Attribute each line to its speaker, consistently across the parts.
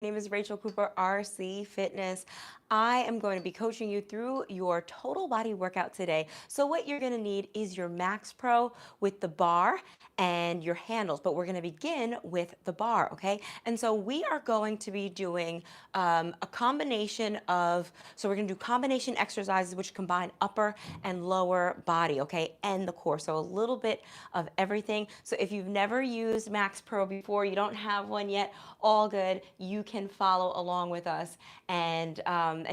Speaker 1: My name is Rachel Cooper, RC Fitness. I am going to be coaching you through your total body workout today. So what you're going to need is your MAXPRO with the bar and your handles, but we're going to begin with the bar, okay? And so we are going to be doing a combination of, so we're going to do combination exercises which combine upper and lower body, okay, and the core. So a little bit of everything. So if you've never used MAXPRO before, you don't have one yet, all good. You can follow along with us, and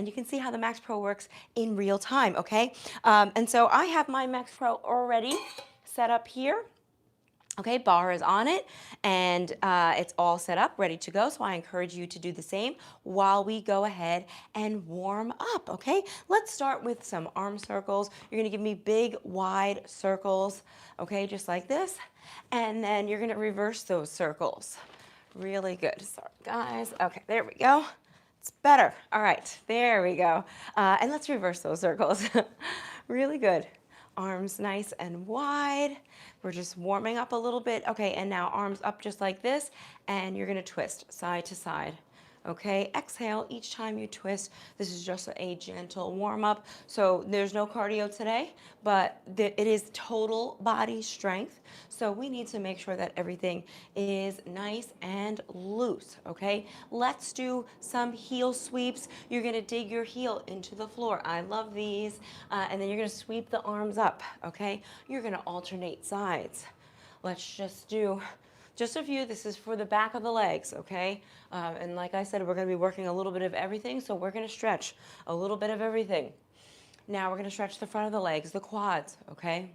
Speaker 1: you can see how the MAXPRO works in real time, okay? And so I have my MAXPRO already set up here. Okay, bar is on it, and it's all set up, ready to go. So I encourage you to do the same while we go ahead and warm up, okay? Let's start with some arm circles. You're gonna give me big, wide circles, okay, just like this. And then you're gonna reverse those circles. Really good. Sorry, guys. Okay, there we go. It's better. All right, there we go. And let's reverse those circles. Really good. Arms nice and wide. We're just warming up a little bit. Okay, and now arms up just like this, and you're gonna twist side to side. Okay, exhale each time you twist. This is just a gentle warm up. So there's no cardio today, but it is total body strength. So we need to make sure that everything is nice and loose, okay? Let's do some heel sweeps. You're gonna dig your heel into the floor. I love these. And then you're gonna sweep the arms up, okay? You're gonna alternate sides. Let's just do just a few. This is for the back of the legs, okay? And like I said, we're gonna be working a little bit of everything, so we're gonna stretch a little bit of everything. Now we're gonna stretch the front of the legs, the quads, okay?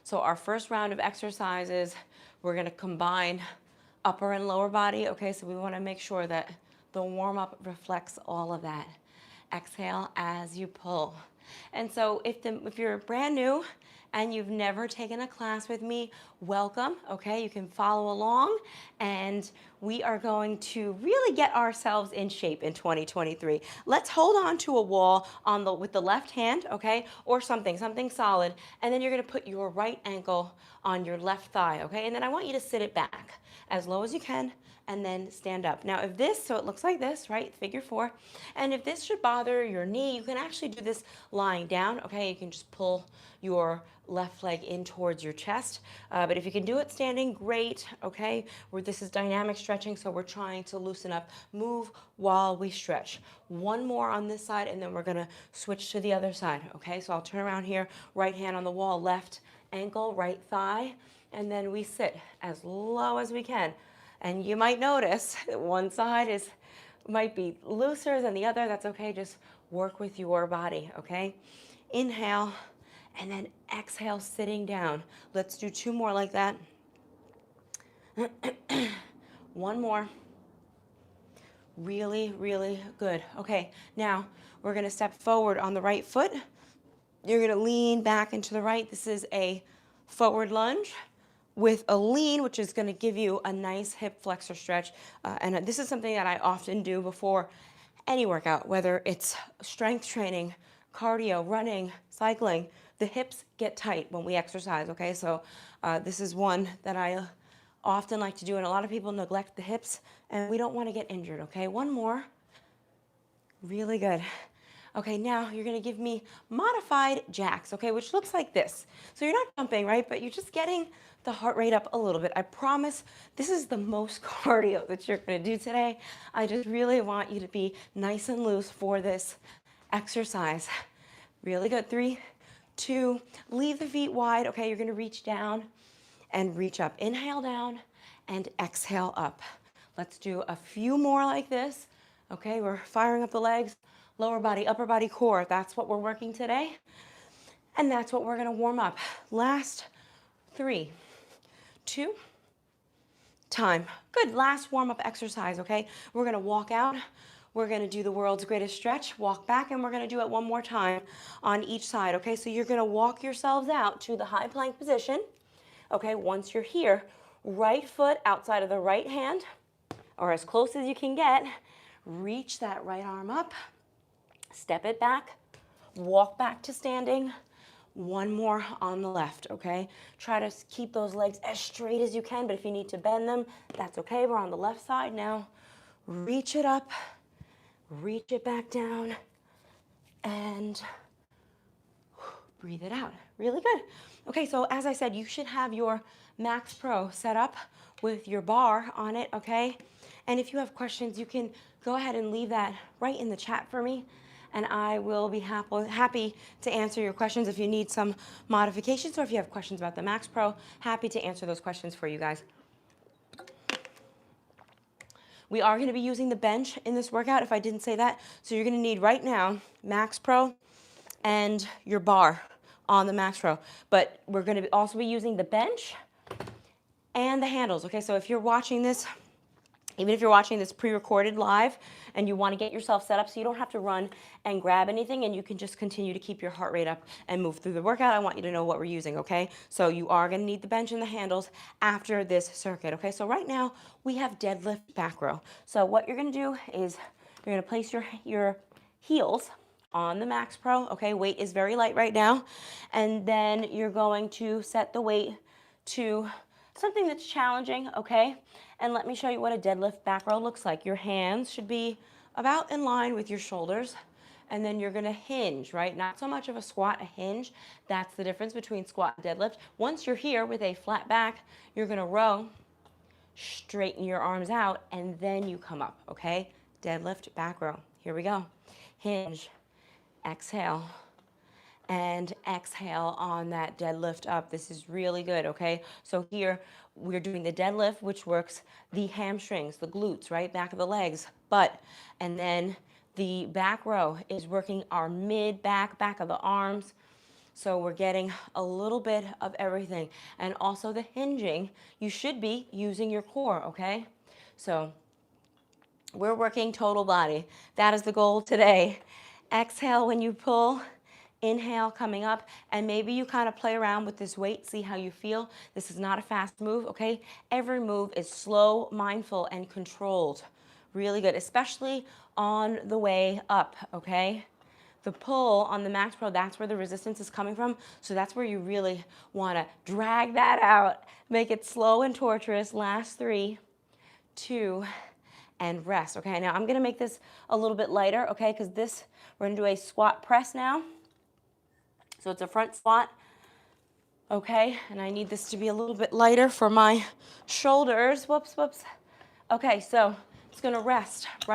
Speaker 1: So our first round of exercises, we're gonna combine upper and lower body, okay? So we wanna make sure that the warm-up reflects all of that. Exhale as you pull. And so if you're brand new and you've never taken a class with me, welcome, okay? You can follow along, and we are going to really get ourselves in shape in 2023. Let's hold on to a wall with the left hand, okay? Or something solid, and then you're gonna put your right ankle on your left thigh, okay? And then I want you to sit it back as low as you can, and then stand up. Now if this, so it looks like this, right, figure 4, and if this should bother your knee, you can actually do this lying down, okay? You can just pull your left leg in towards your chest, but if you can do it standing, great, okay? This is dynamic stretching, so we're trying to loosen up, move while we stretch. One more on this side, and then we're gonna switch to the other side, okay? So I'll turn around here, right hand on the wall, left ankle, right thigh, and then we sit as low as we can. And you might notice that one side might be looser than the other. That's okay. Just work with your body, okay? Inhale, and then exhale, sitting down. Let's do 2 more like that. One more. Really, really good. Okay, now we're gonna step forward on the right foot. You're gonna lean back into the right. This is a forward lunge with a lean, which is gonna give you a nice hip flexor stretch. And this is something that I often do before any workout, whether it's strength training, cardio, running, cycling. The hips get tight when we exercise, okay? So this is one that I often like to do, and a lot of people neglect the hips, and we don't wanna get injured, okay? One more. Really good. Okay, now you're gonna give me modified jacks, okay, which looks like this. So you're not jumping, right, but you're just getting the heart rate up a little bit. I promise this is the most cardio that you're gonna do today. I just really want you to be nice and loose for this exercise. Really good. 3, 2, leave the feet wide. Okay, you're gonna reach down and reach up. Inhale down and exhale up. Let's do a few more like this. Okay, we're firing up the legs, lower body, upper body, core. That's what we're working today. And that's what we're gonna warm up. Last 3, 2, time. Good, last warm up exercise, okay? We're gonna walk out. We're gonna do the world's greatest stretch, walk back, and we're gonna do it one more time on each side, okay? So you're gonna walk yourselves out to the high plank position, okay? Once you're here, right foot outside of the right hand, or as close as you can get, reach that right arm up, step it back, walk back to standing. One more on the left, okay? Try to keep those legs as straight as you can, but if you need to bend them, that's okay. We're on the left side now. reach it up, reach it back down, and breathe it out. Really good. Okay, so as I said, you should have your MAXPRO set up with your bar on it, okay? And if you have questions, you can go ahead and leave that right in the chat for me, and I will be happy to answer your questions if you need some modifications, or if you have questions about the MAXPRO, happy to answer those questions for you guys. We are going to be using the bench in this workout, if I didn't say that. So you're going to need right now MAXPRO and your bar on the MAXPRO. But we're going to also be using the bench and the handles. Okay, so if you're watching this, even if you're watching this pre-recorded live and you want to get yourself set up so you don't have to run and grab anything and you can just continue to keep your heart rate up and move through the workout, I want you to know what we're using, okay? So you are going to need the bench and the handles after this circuit, okay? So right now we have deadlift back row. So what you're going to do is you're going to place your heels on the MAXPRO, okay? Weight is very light right now. And then you're going to set the weight to something that's challenging, okay? And let me show you what a deadlift back row looks like. Your hands should be about in line with your shoulders, and then you're gonna hinge, right? Not so much of a squat, a hinge. That's the difference between squat and deadlift. Once you're here with a flat back, you're gonna row, straighten your arms out, and then you come up, okay? Deadlift back row. Here we go. Hinge, exhale, and exhale on that deadlift up. This is really good, okay? So here we're doing the deadlift, which works the hamstrings, the glutes, right? Back of the legs, butt. And then the back row is working our mid back, back of the arms. So we're getting a little bit of everything. And also the hinging, you should be using your core, okay? So we're working total body. That is the goal today. Exhale when you pull. Inhale coming up, and maybe you kind of play around with this weight, see how you feel. This is not a fast move, okay? Every move is slow, mindful, and controlled. Really good, especially on the way up, okay? The pull on the MAXPRO, that's where the resistance is coming from, so that's where you really want to drag that out. Make it slow and torturous. Last 3, 2, and rest, okay? Now I'm going to make this a little bit lighter, okay? Because we're going to do a squat press now. So it's a front squat, okay? And I need this to be a little bit lighter for my shoulders. Whoops, whoops. Okay, so it's gonna rest right